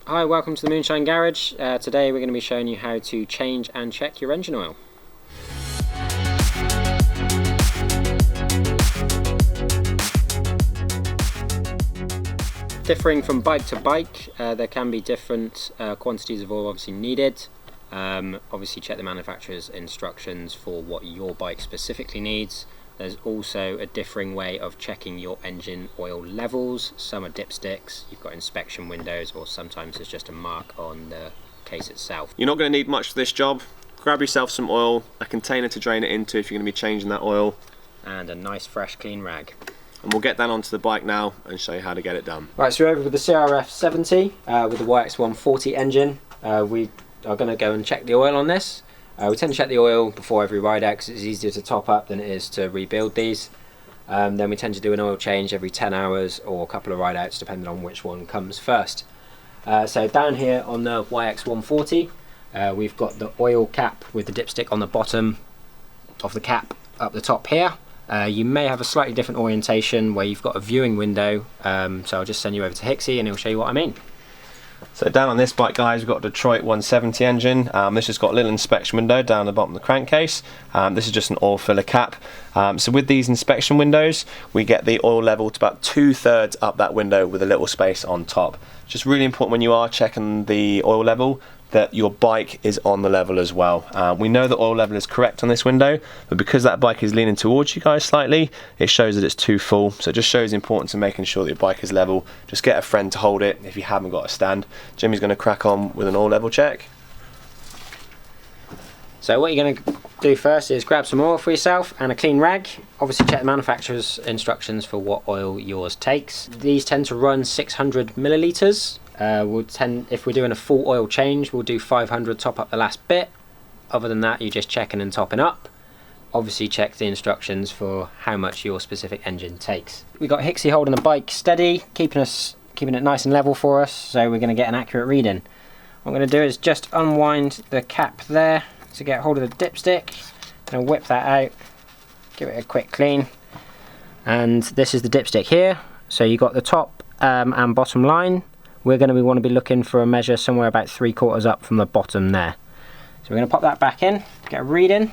Hi, welcome to the Moonshine Garage. Today we're going to be showing you how to change and check your engine oil. Differing from bike to bike, there can be different quantities of oil obviously needed. Obviously check the manufacturer's instructions for what your bike specifically needs. There's also a differing way of checking your engine oil levels. Some are dipsticks, you've got inspection windows, or sometimes it's just a mark on the case itself. You're not going to need much for this job. Grab yourself some oil, a container to drain it into if you're going to be changing that oil, and a nice fresh clean rag. And we'll get down onto the bike now and show you how to get it done. Right, so we're over with the CRF 70 with the YX140 engine. We are going to go and check the oil on this. We tend to check the oil before every ride out because it's easier to top up than it is to rebuild these. Then we tend to do an oil change every 10 hours or a couple of ride outs depending on which one comes first. So down here on the YX140 we've got the oil cap with the dipstick on the bottom of the cap up the top here. You may have a slightly different orientation where you've got a viewing window, so I'll just send you over to Hixie and he'll show you what I mean. So down on this bike, guys, we've got a Detroit 170 engine. This has got a little inspection window down the bottom of the crankcase. This is just an oil filler cap. So with these inspection windows, we get the oil level to about 2/3 up that window with a little space on top. It's just really important when you are checking the oil level that your bike is on the level as well. We know the oil level is correct on this window, but because that bike is leaning towards you guys slightly, it shows that it's too full. So it just shows the importance of making sure that your bike is level. Just get a friend to hold it if you haven't got a stand. Jimmy's going to crack on with an oil level check. So what you're going to do first is grab some oil for yourself and a clean rag. Obviously check the manufacturer's instructions for what oil yours takes. These tend to run 600 millilitres. If we're doing a full oil change, we'll do 500, top up the last bit. Other than that, you're just checking and topping up. Obviously check the instructions for how much your specific engine takes. We've got Hixie holding the bike steady, keeping it nice and level for us, so we're going to get an accurate reading. What I'm going to do is just unwind the cap there to get hold of the dipstick. I'm going to whip that out, give it a quick clean, and this is the dipstick here. So you've got the top and bottom line. We're going to want to be looking for a measure somewhere about 3/4 up from the bottom there. So we're going to pop that back in, get a reading.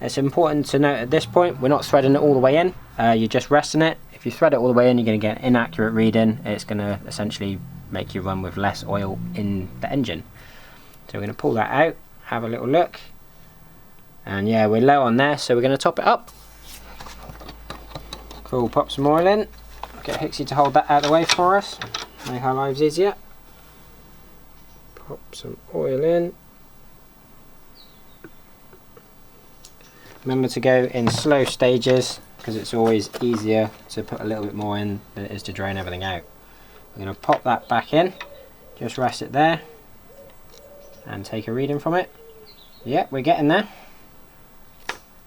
It's important to note at this point, we're not threading it all the way in, you're just resting it. If you thread it all the way in, you're going to get an inaccurate reading. It's going to essentially make you run with less oil in the engine. So we're going to pull that out, have a little look. And yeah, we're low on there, so we're going to top it up. Cool, pop some oil in. Get Hixie to hold that out of the way for us. Make our lives easier. Pop some oil in. Remember to go in slow stages because it's always easier to put a little bit more in than it is to drain everything out. We're going to pop that back in, just rest it there and take a reading from it. Yeah, we're getting there.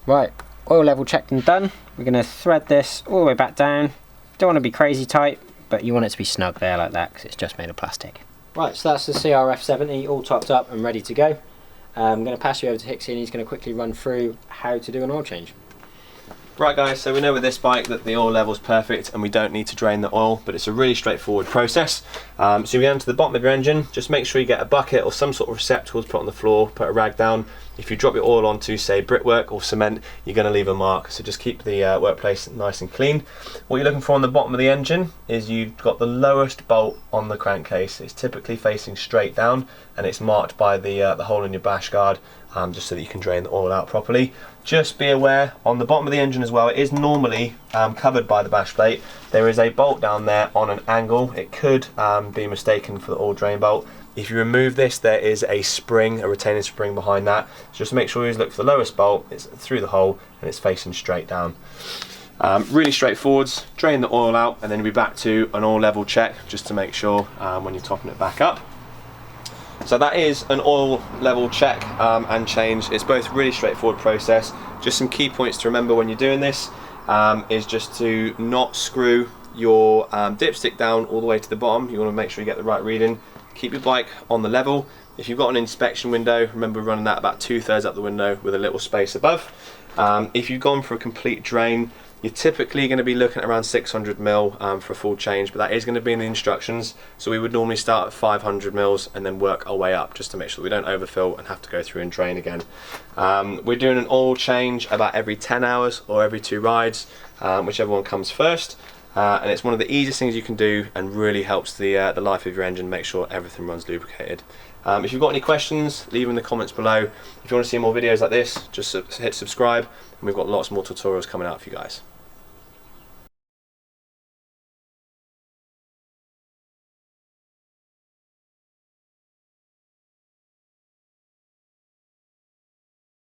Right, oil level checked and done. We're going to thread this all the way back down. Don't want to be crazy tight, but you want it to be snug there like that because it's just made of plastic. Right, so that's the CRF 70 all topped up and ready to go. I'm going to pass you over to Hixie and he's going to quickly run through how to do an oil change. Right guys, so we know with this bike that the oil level is perfect and we don't need to drain the oil, but it's a really straightforward process. So you go down to the bottom of your engine, just make sure you get a bucket or some sort of receptacle to put on the floor, put a rag down. If you drop your oil onto, say, brickwork or cement, you're going to leave a mark, so just keep the workplace nice and clean. What you're looking for on the bottom of the engine is you've got the lowest bolt on the crankcase. It's typically facing straight down and it's marked by the hole in your bash guard, just so that you can drain the oil out properly. Just be aware, on the bottom of the engine as well, it is normally covered by the bash plate. There is a bolt down there on an angle. It could be mistaken for the oil drain bolt. If you remove this, there is a spring, a retaining spring behind that. So just make sure you look for the lowest bolt, it's through the hole and it's facing straight down. Really straightforward. Drain the oil out and then you'll be back to an oil level check just to make sure when you're topping it back up. So that is an oil level check and change. It's both really straightforward process. Just some key points to remember when you're doing this is just to not screw your dipstick down all the way to the bottom. You want to make sure you get the right reading. Keep your bike on the level. If you've got an inspection window, remember running that about 2/3 up the window with a little space above. If you've gone for a complete drain, You're typically going to be looking at around 600 mil for a full change, but that is going to be in the instructions. So we would normally start at 500 mils and then work our way up, just to make sure we don't overfill and have to go through and drain again. We're doing an oil change about every 10 hours or every 2 rides, whichever one comes first. And it's one of the easiest things you can do and really helps the life of your engine, make sure everything runs lubricated. If you've got any questions, leave them in the comments below. If you want to see more videos like this, just hit subscribe, and we've got lots more tutorials coming out for you guys.